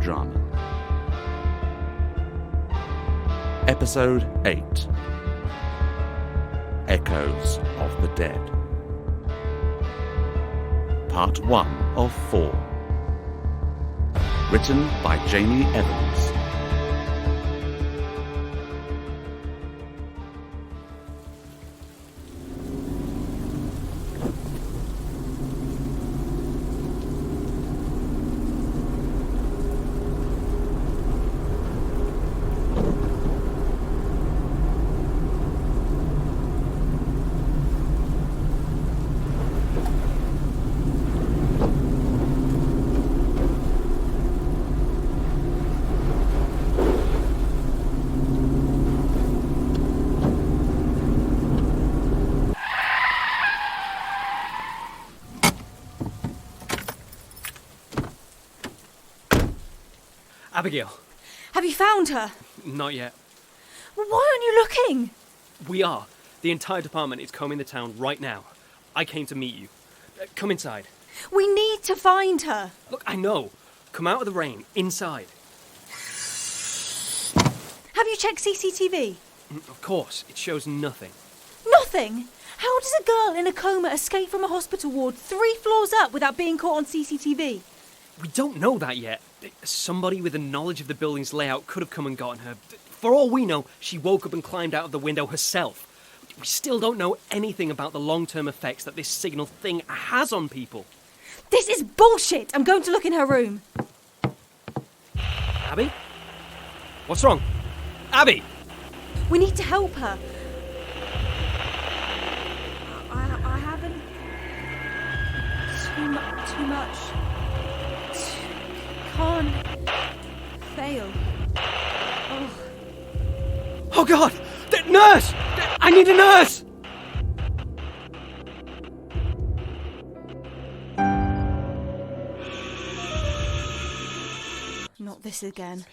drama. Episode 8. Echoes of the Dead. Part 1 of 4. Written by Jamie Evans. Abigail. Have you found her? Not yet. Well, why aren't you looking? We are. The entire department is combing the town right now. I came to meet you. Come inside. We need to find her. Look, I know. Come out of the rain. Inside. Have you checked CCTV? Of course. It shows nothing. Nothing? How does a girl in a coma escape from a hospital ward 3 floors up without being caught on CCTV? We don't know that yet. Somebody with a knowledge of the building's layout could have come and gotten her. For all we know, she woke up and climbed out of the window herself. We still don't know anything about the long-term effects that this signal thing has on people. This is bullshit! I'm going to look in her room. Abby? What's wrong? Abby! We need to help her. I haven't... Too much. Can't fail. Oh God! Nurse! I need a nurse! Not this again.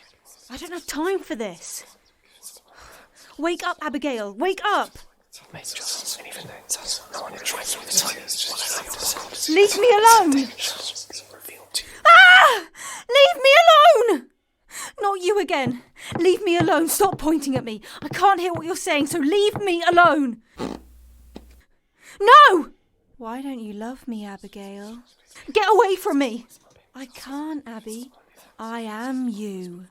I don't have time for this. Wake up, Abigail! Wake up! Leave me alone! Ah! Leave me alone! Not you again. Leave me alone. Stop pointing at me. I can't hear what you're saying, so leave me alone. No! Why don't you love me, Abigail? Get away from me. I can't, Abby. I am you.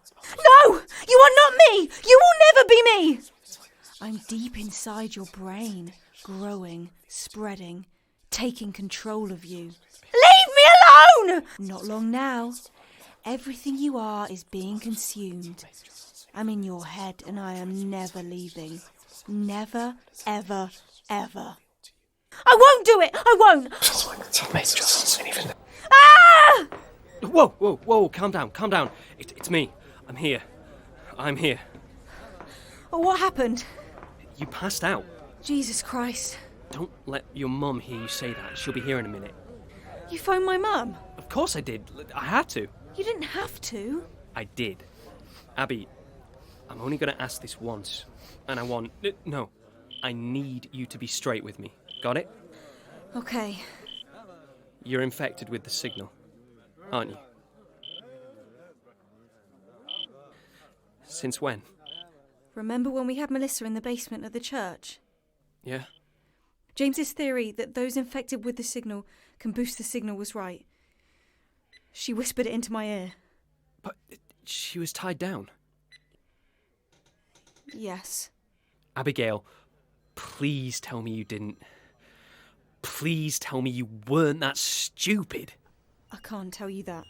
No! You are not me! You will never be me! I'm deep inside your brain, growing, spreading, taking control of you. Leave me alone! Not long now. Everything you are is being consumed. I'm in your head and I am never leaving. Never, ever, ever. I won't do it! I won't! Ah! Whoa, calm down. It's me. I'm here. What happened? You passed out. Jesus Christ. Don't let your mum hear you say that. She'll be here in a minute. You phoned my mum? Of course I did. I had to. You didn't have to. I did. Abby, I'm only going to ask this once. And I need you to be straight with me. Got it? Okay. You're infected with the signal, aren't you? Since when? Remember when we had Melissa in the basement of the church? Yeah? James's theory that those infected with the signal can boost the signal was right. She whispered it into my ear. But she was tied down. Yes. Abigail, please tell me you didn't. Please tell me you weren't that stupid. I can't tell you that.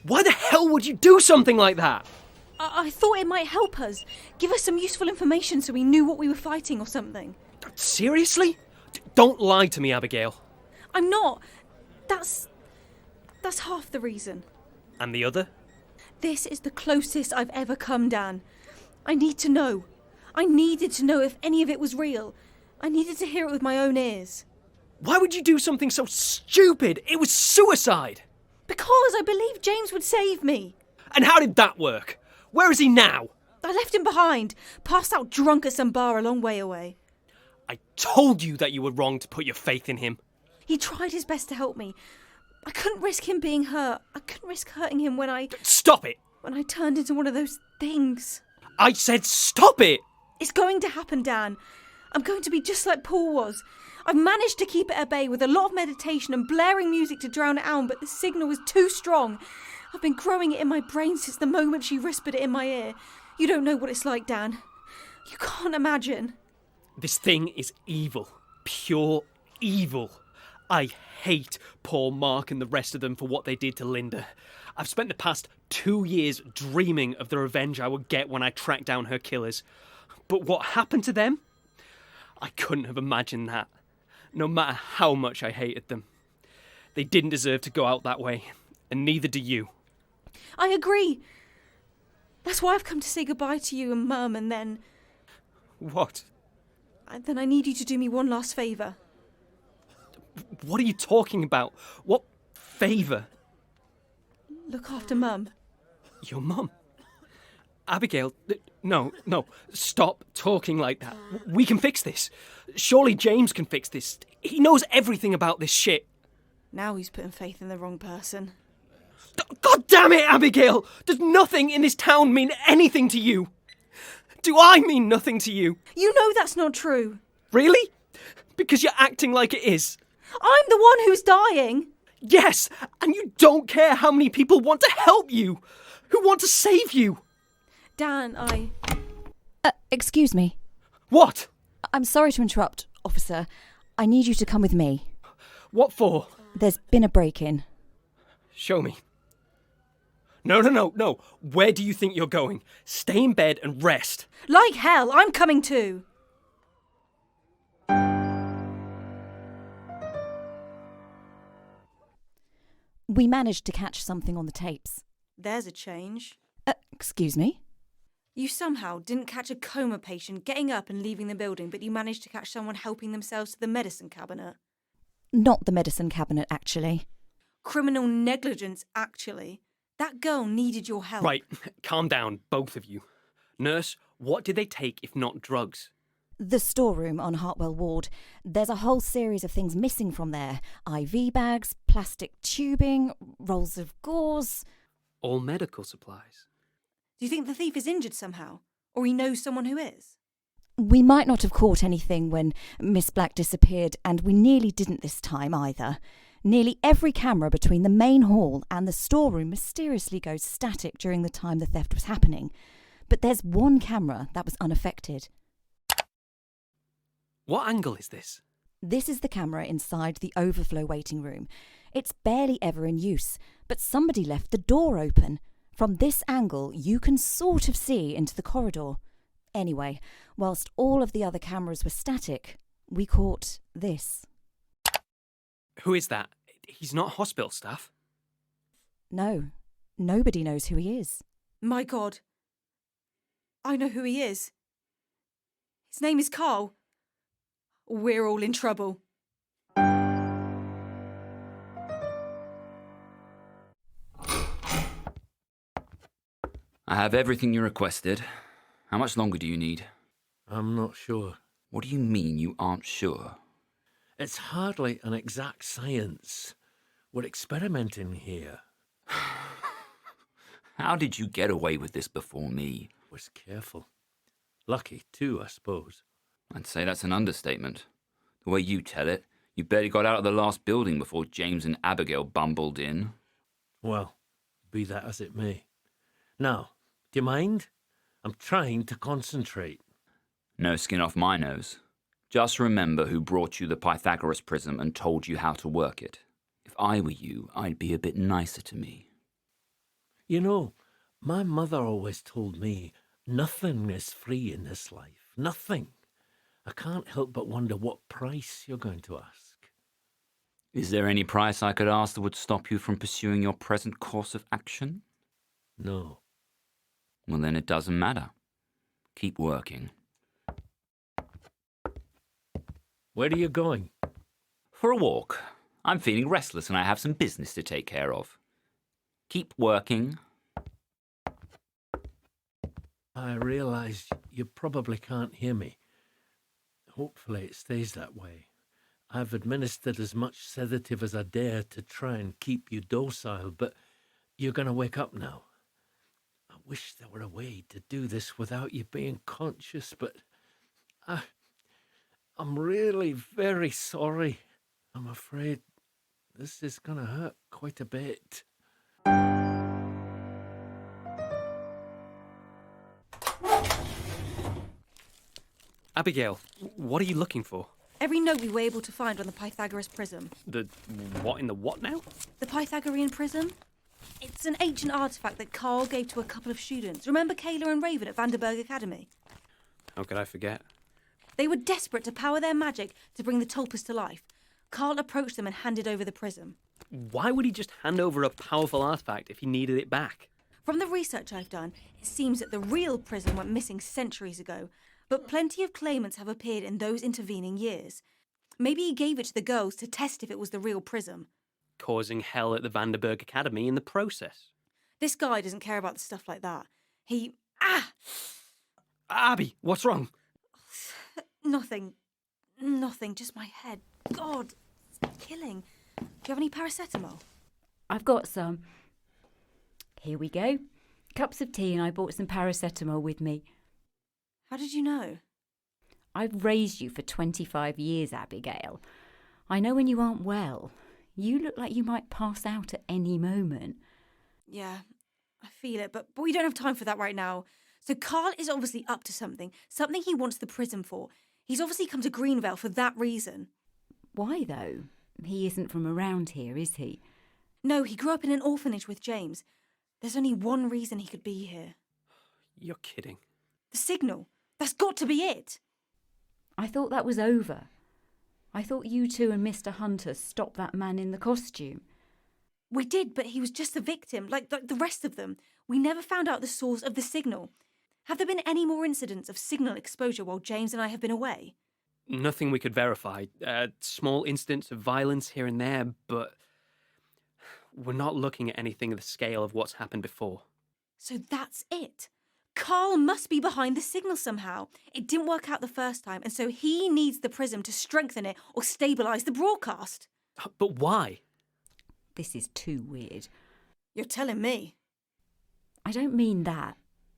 Why the hell would you do something like that? I thought it might help us. Give us some useful information so we knew what we were fighting or something. Seriously? Don't lie to me, Abigail. I'm not. That's half the reason. And the other? This is the closest I've ever come, Dan. I need to know. I needed to know if any of it was real. I needed to hear it with my own ears. Why would you do something so stupid? It was suicide. Because I believed James would save me. And how did that work? Where is he now? I left him behind, passed out drunk at some bar a long way away. I told you that you were wrong to put your faith in him. He tried his best to help me, I couldn't risk him being hurt. I couldn't risk hurting him when I Stop it! turned into one of those things. I said stop it! It's going to happen, Dan. I'm going to be just like Paul was. I've managed to keep it at bay with a lot of meditation and blaring music to drown it out, but the signal was too strong. I've been growing it in my brain since the moment she whispered it in my ear. You don't know what it's like, Dan. You can't imagine. This thing is evil. Pure evil. I hate Paul, Mark and the rest of them for what they did to Linda. I've spent the past 2 years dreaming of the revenge I would get when I tracked down her killers. But what happened to them? I couldn't have imagined that, no matter how much I hated them. They didn't deserve to go out that way, and neither do you. I agree. That's why I've come to say goodbye to you and Mum, and then... What? Then I need you to do me one last favour. What are you talking about? What favour? Look after Mum. Your mum? Abigail, no, stop talking like that. We can fix this. Surely James can fix this. He knows everything about this shit. Now he's putting faith in the wrong person. God damn it, Abigail! Does nothing in this town mean anything to you? Do I mean nothing to you? You know that's not true. Really? Because you're acting like it is. I'm the one who's dying. Yes, and you don't care how many people want to help you, who want to save you. Dan, Excuse me. What? I'm sorry to interrupt, officer. I need you to come with me. What for? There's been a break-in. Show me. No. Where do you think you're going? Stay in bed and rest. Like hell, I'm coming too. We managed to catch something on the tapes. There's a change. Excuse me? You somehow didn't catch a coma patient getting up and leaving the building, but you managed to catch someone helping themselves to the medicine cabinet. Not the medicine cabinet, actually. Criminal negligence, actually. That girl needed your help. Right, calm down, both of you. Nurse, what did they take if not drugs? The storeroom on Hartwell Ward. There's a whole series of things missing from there. IV bags, plastic tubing, rolls of gauze. All medical supplies. Do you think the thief is injured somehow? Or he knows someone who is? We might not have caught anything when Miss Black disappeared, and we nearly didn't this time either. Nearly every camera between the main hall and the storeroom mysteriously goes static during the time the theft was happening. But there's one camera that was unaffected. What angle is this? This is the camera inside the overflow waiting room. It's barely ever in use, but somebody left the door open. From this angle, you can sort of see into the corridor. Anyway, whilst all of the other cameras were static, we caught this. Who is that? He's not hospital staff. No, nobody knows who he is. My God. I know who he is. His name is Carl. We're all in trouble. I have everything you requested. How much longer do you need? I'm not sure. What do you mean you aren't sure? It's hardly an exact science. We're experimenting here. How did you get away with this before me? Was careful. Lucky, too, I suppose. I'd say that's an understatement. The way you tell it, you barely got out of the last building before James and Abigail bumbled in. Well, be that as it may. Now, do you mind? I'm trying to concentrate. No skin off my nose. Just remember who brought you the Pythagoras prism and told you how to work it. If I were you, I'd be a bit nicer to me. You know, my mother always told me nothing is free in this life. Nothing. I can't help but wonder what price you're going to ask. Is there any price I could ask that would stop you from pursuing your present course of action? No. Well, then it doesn't matter. Keep working. Where are you going? For a walk. I'm feeling restless and I have some business to take care of. Keep working. I realise you probably can't hear me. Hopefully it stays that way. I've administered as much sedative as I dare to try and keep you docile, but you're going to wake up now. I wish there were a way to do this without you being conscious, but I'm really very sorry. I'm afraid this is going to hurt quite a bit. Abigail, what are you looking for? Every note we were able to find on the Pythagoras prism. The what in the what now? The Pythagorean prism? It's an ancient artefact that Carl gave to a couple of students. Remember Kayla and Raven at Vanderburg Academy? How could I forget? They were desperate to power their magic to bring the tulpas to life. Carl approached them and handed over the prism. Why would he just hand over a powerful artifact if he needed it back? From the research I've done, it seems that the real prism went missing centuries ago, but plenty of claimants have appeared in those intervening years. Maybe he gave it to the girls to test if it was the real prism. Causing hell at the Vanderburg Academy in the process. This guy doesn't care about the stuff like that. He... Abby, what's wrong? Nothing. Nothing, just my head. God, it's killing. Do you have any paracetamol? I've got some. Here we go. Cups of tea, and I bought some paracetamol with me. How did you know? I've raised you for 25 years, Abigail. I know when you aren't well. You look like you might pass out at any moment. Yeah, I feel it, but we don't have time for that right now. So Carl is obviously up to something he wants the prism for. He's obviously come to Greenvale for that reason. Why, though? He isn't from around here, is he? No, he grew up in an orphanage with James. There's only one reason he could be here. You're kidding. The signal. That's got to be it. I thought that was over. I thought you two and Mr. Hunter stopped that man in the costume. We did, but he was just a victim, like the rest of them. We never found out the source of the signal. Have there been any more incidents of signal exposure while James and I have been away? Nothing we could verify. Small incidents of violence here and there, but we're not looking at anything of the scale of what's happened before. So that's it. Carl must be behind the signal somehow. It didn't work out the first time, and so he needs the prism to strengthen it or stabilise the broadcast. But why? This is too weird. You're telling me. I don't mean that.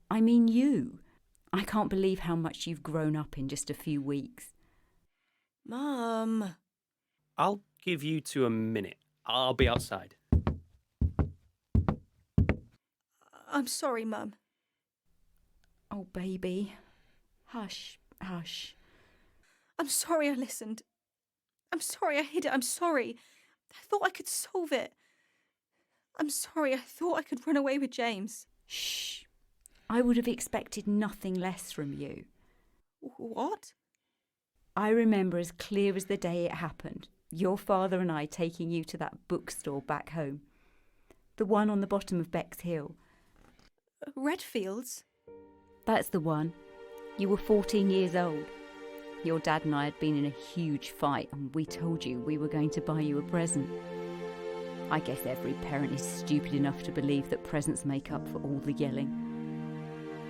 I mean you. I can't believe how much you've grown up in just a few weeks. Mum. I'll give you 2 minutes. I'll be outside. I'm sorry, Mum. Oh, baby. Hush, hush. I'm sorry I listened. I'm sorry I hid it. I'm sorry. I thought I could solve it. I'm sorry. I thought I could run away with James. Shh. I would have expected nothing less from you. What? I remember as clear as the day it happened, your father and I taking you to that bookstore back home. The one on the bottom of Beck's Hill. Redfields? That's the one. You were 14 years old. Your dad and I had been in a huge fight, and we told you we were going to buy you a present. I guess every parent is stupid enough to believe that presents make up for all the yelling.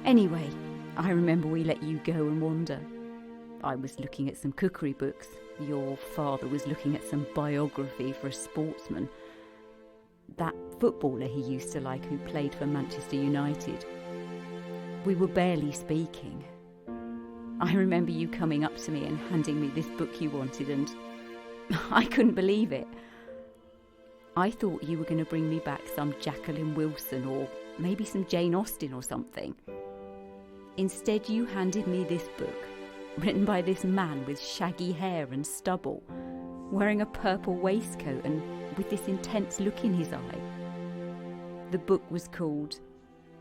Anyway, I remember we let you go and wander. I was looking at some cookery books. Your father was looking at some biography for a sportsman. That footballer he used to like who played for Manchester United. We were barely speaking. I remember you coming up to me and handing me this book you wanted, and I couldn't believe it. I thought you were going to bring me back some Jacqueline Wilson or maybe some Jane Austen or something. Instead, you handed me this book, written by this man with shaggy hair and stubble, wearing a purple waistcoat and with this intense look in his eye. The book was called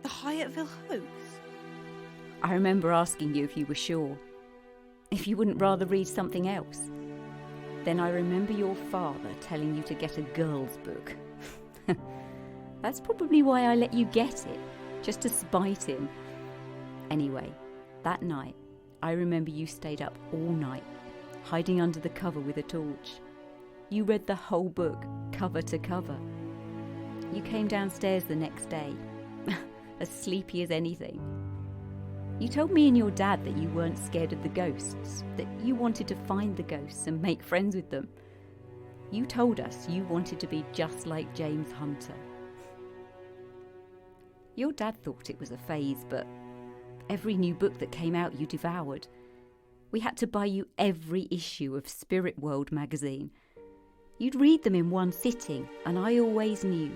The Hyattville Hoax? I remember asking you if you were sure, if you wouldn't rather read something else. Then I remember your father telling you to get a girl's book. That's probably why I let you get it, just to spite him. Anyway, that night, I remember you stayed up all night, hiding under the cover with a torch. You read the whole book, cover to cover. You came downstairs the next day, as sleepy as anything. You told me and your dad that you weren't scared of the ghosts, that you wanted to find the ghosts and make friends with them. You told us you wanted to be just like James Hunter. Your dad thought it was a phase, but every new book that came out you devoured. We had to buy you every issue of Spirit World magazine. You'd read them in one sitting, and I always knew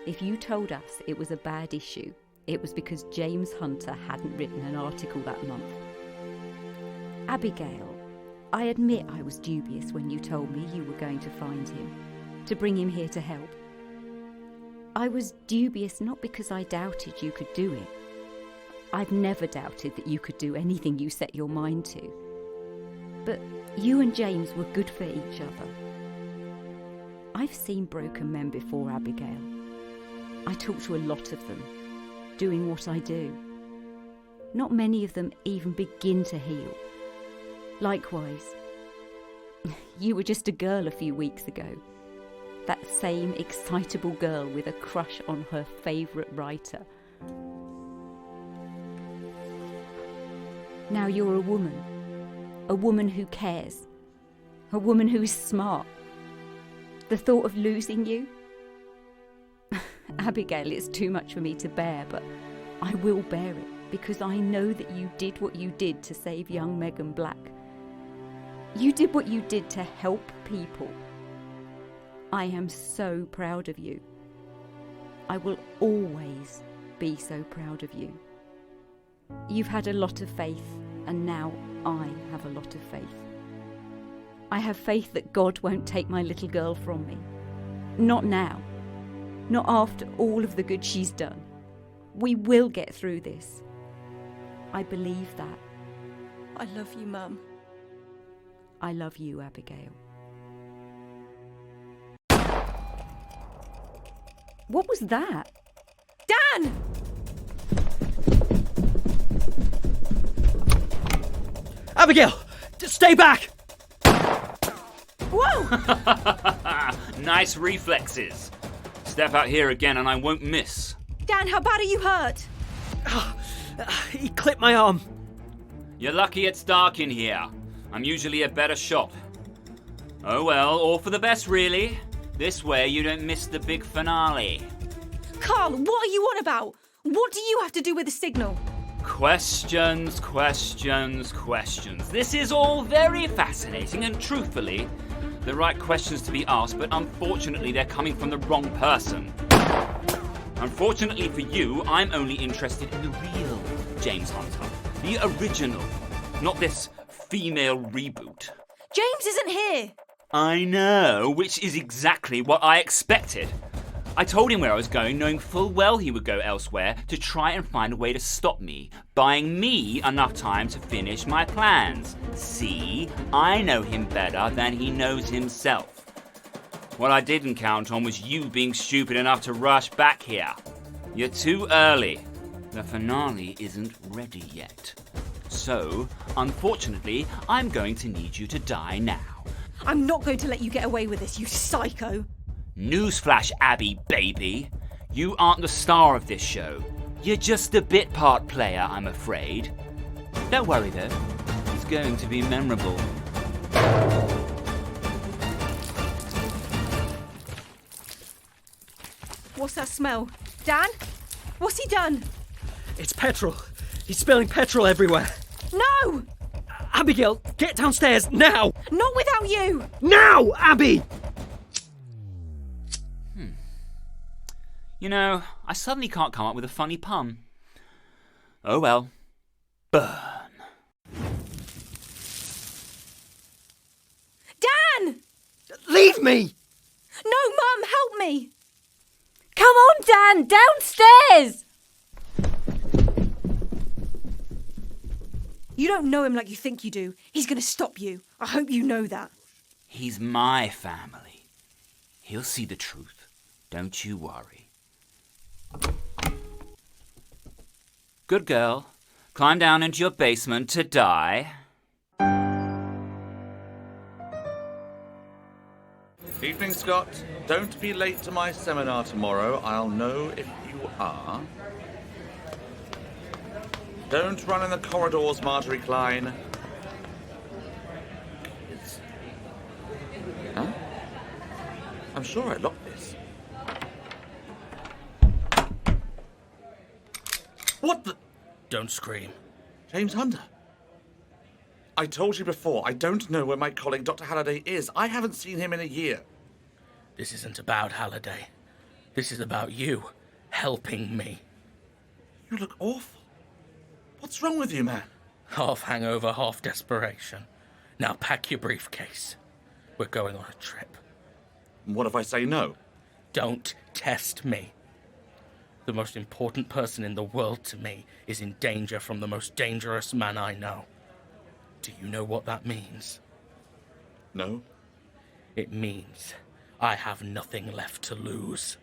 if you told us it was a bad issue, it was because James Hunter hadn't written an article that month. Abigail, I admit I was dubious when you told me you were going to find him, to bring him here to help. I was dubious not because I doubted you could do it. I've never doubted that you could do anything you set your mind to. But you and James were good for each other. I've seen broken men before, Abigail. I talk to a lot of them, doing what I do. Not many of them even begin to heal. Likewise, you were just a girl a few weeks ago. That same excitable girl with a crush on her favourite writer. Now you're a woman who cares, a woman who is smart. The thought of losing you? Abigail, it's too much for me to bear, but I will bear it because I know that you did what you did to save young Megan Black. You did what you did to help people. I am so proud of you. I will always be so proud of you. You've had a lot of faith, and now I have a lot of faith. I have faith that God won't take my little girl from me. Not now. Not after all of the good she's done. We will get through this. I believe that. I love you, Mum. I love you, Abigail. What was that? Dan! Abigail! Stay back! Whoa! Nice reflexes. Step out here again and I won't miss. Dan, how bad are you hurt? He clipped my arm. You're lucky it's dark in here. I'm usually a better shot. Oh well, all for the best really. This way you don't miss the big finale. Carl, what are you on about? What do you have to do with the signal? Questions, questions, questions. This is all very fascinating and truthfully, the right questions to be asked, but unfortunately they're coming from the wrong person. Unfortunately for you, I'm only interested in the real James Hunter. The original, not this female reboot. James isn't here. I know, which is exactly what I expected. I told him where I was going, knowing full well he would go elsewhere to try and find a way to stop me, buying me enough time to finish my plans. See, I know him better than he knows himself. What I didn't count on was you being stupid enough to rush back here. You're too early. The finale isn't ready yet. So, unfortunately, I'm going to need you to die now. I'm not going to let you get away with this, you psycho. Newsflash, Abby, baby. You aren't the star of this show. You're just a bit part player, I'm afraid. Don't worry, though. It's going to be memorable. What's that smell? Dan? What's he done? It's petrol. He's spilling petrol everywhere. No! Abigail, get downstairs now! Not without you! Now, Abby! You know, I suddenly can't come up with a funny pun. Oh well. Burn. Dan! Leave me! No, Mum, help me! Come on, Dan, downstairs! You don't know him like you think you do. He's going to stop you. I hope you know that. He's my family. He'll see the truth. Don't you worry. Good girl. Climb down into your basement to die. Evening, Scott. Don't be late to my seminar tomorrow. I'll know if you are. Don't run in the corridors, Marjorie Klein. Huh? I'm sure I locked this. What the... Don't scream. James Hunter. I told you before, I don't know where my colleague Dr. Halliday is. I haven't seen him in a year. This isn't about Halliday. This is about you helping me. You look awful. What's wrong with you, man? Half hangover, half desperation. Now pack your briefcase. We're going on a trip. What if I say no? Don't test me. The most important person in the world to me is in danger from the most dangerous man I know. Do you know what that means? No? It means I have nothing left to lose.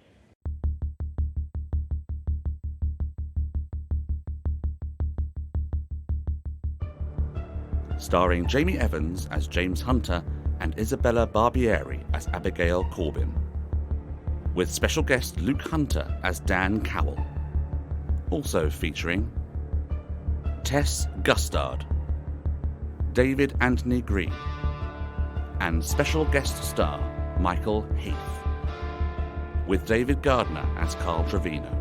Starring Jamie Evans as James Hunter and Isabella Barbieri as Abigail Corbin. With special guest Luke Hunter as Dan Cowell. Also featuring Tess Gustard, David Anthony Green, and special guest star Michael Heath, with David Gardner as Carl Trevino.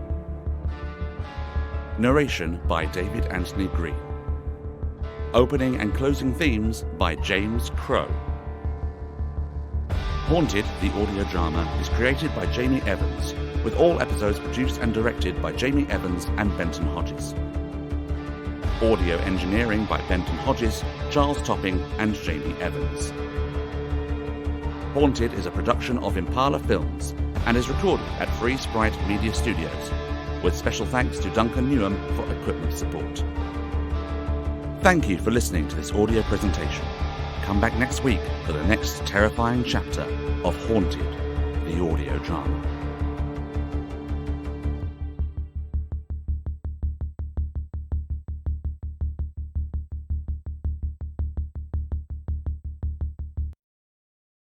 Narration by David Anthony Green. Opening and closing themes by James Crow. Haunted, the audio drama, is created by Jamie Evans, with all episodes produced and directed by Jamie Evans and Benton Hodges. Audio engineering by Benton Hodges, Charles Topping, and Jamie Evans. Haunted is a production of Impala Films and is recorded at Free Sprite Media Studios, with special thanks to Duncan Newham for equipment support. Thank you for listening to this audio presentation. Come back next week for the next terrifying chapter of Haunted, the audio drama.